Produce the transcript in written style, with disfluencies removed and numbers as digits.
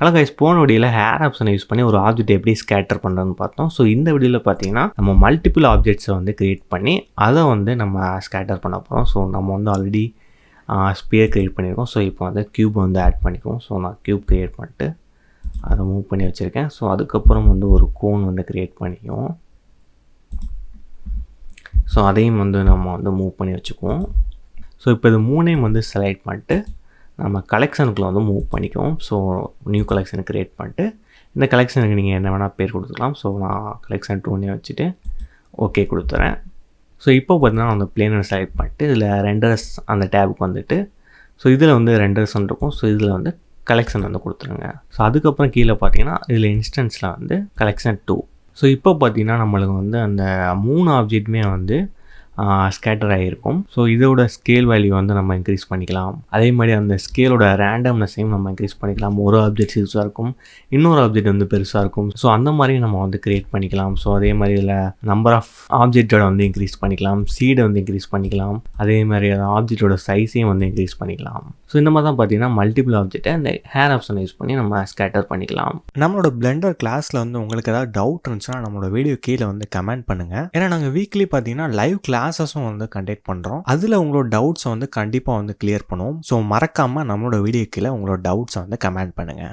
Hello guys, போன வீடியோவில் hair ஆப்ஷனை யூஸ் பண்ணி ஒரு ஆப்ஜெக்ட் எப்படி ஸ்கேட்டர் பண்ணுறதுன்னு பார்த்தோம். ஸோ இந்த வீடியோவில் பார்த்தீங்கன்னா நம்ம மல்டிபிள் ஆப்ஜெக்ட்ஸை வந்து க்ரியேட் பண்ணி அதை வந்து நம்ம ஸ்கேட்டர் பண்ண போகிறோம். ஸோ நம்ம வந்து ஆல்ரெடி ஸ்பியர் க்ரியேட் பண்ணியிருக்கோம். ஸோ இப்போ வந்து க்யூப் வந்து ஆட் பண்ணிக்குவோம். ஸோ நான் க்யூப் க்ரியேட் பண்ணிட்டு அதை மூவ் பண்ணி வச்சுருக்கேன். ஸோ அதுக்கப்புறம் வந்து ஒரு கோன் வந்து க்ரியேட் பண்ணிக்குவோம். ஸோ அதையும் வந்து நம்ம வந்து மூவ் பண்ணி வச்சுக்குவோம். ஸோ இப்போ இது மூணையும் வந்து செலக்ட் பண்ணிட்டு நம்ம கலெக்ஷனுக்குள்ளே வந்து மூவ் பண்ணிக்குவோம். ஸோ நியூ கலெக்ஷனை க்ரியேட் பண்ணிட்டு இந்த கலெக்ஷனுக்கு நீங்கள் என்ன வேணால் பேர் கொடுத்துக்கலாம். ஸோ நான் கலெக்ஷன் 2 வச்சுட்டு ஓகே கொடுத்துறேன். ஸோ இப்போ பார்த்தீங்கன்னா அந்த பிளேனை செலக்ட் பண்ணிட்டு இதில் ரெண்டர்ஸ் அந்த டேபுக்கு வந்துட்டு ஸோ இதில் வந்து ரெண்டர்ஸ் இருக்கும். ஸோ இதில் வந்து கலெக்ஷன் வந்து கொடுத்துருங்க. ஸோ அதுக்கப்புறம் கீழே பார்த்தீங்கன்னா இதில் இன்ஸ்டன்ஸில் வந்து கலெக்ஷன் 2. ஸோ இப்போ பார்த்தீங்கன்னா நம்மளுக்கு வந்து அந்த 3 ஆப்ஜெக்ட்டுமே வந்து ஸ்கேட்டர் ஆகிருக்கும். ஸோ இதோட ஸ்கேல் வேல்யூ வந்து நம்ம இன்க்ரீஸ் பண்ணிக்கலாம். அதே மாதிரி அந்த ஸ்கேலோட ரேண்டம்னஸையும் நம்ம இன்க்ரீஸ் பண்ணிக்கலாம். ஒரு ஆப்ஜெக்ட் சிறுசாக இருக்கும், இன்னொரு ஆப்ஜெக்ட் வந்து பெருசாக இருக்கும். ஸோ அந்த மாதிரி நம்ம வந்து க்ரியேட் பண்ணிக்கலாம். ஸோ அதே மாதிரி இதில் நம்பர் ஆஃப் ஆப்ஜெக்டோட வந்து இன்க்ரீஸ் பண்ணிக்கலாம், சீடை வந்து இன்க்ரீஸ் பண்ணிக்கலாம். அதே மாதிரி அந்த ஆப்ஜெக்டோட சைஸையும் வந்து இன்க்ரீஸ் பண்ணிக்கலாம். ஸோ இந்த மாதிரி தான் பார்த்தீங்கன்னா மல்டிபிள் ஆப்ஜெக்டை இந்த ஹேர் ஆப்ஷனை யூஸ் பண்ணி நம்ம ஸ்கேட்டர் பண்ணிக்கலாம். நம்மளோட பிளெண்டர் கிளாஸில் வந்து உங்களுக்கு ஏதாவது டவுட் இருந்துச்சுன்னா நம்மளோட வீடியோ கீழே வந்து கமெண்ட் பண்ணுங்கள். ஏன்னா நாங்கள் வீக்லி பார்த்தீங்கன்னா லைவ் கிளாஸஸும் வந்து கண்டக்ட் பண்ணுறோம். அதில் உங்களோட டவுட்ஸை வந்து கண்டிப்பாக வந்து கிளியர் பண்ணுவோம். ஸோ மறக்காமல் நம்மளோட வீடியோ கீழே உங்களோட டவுட்ஸை வந்து கமெண்ட் பண்ணுங்கள்.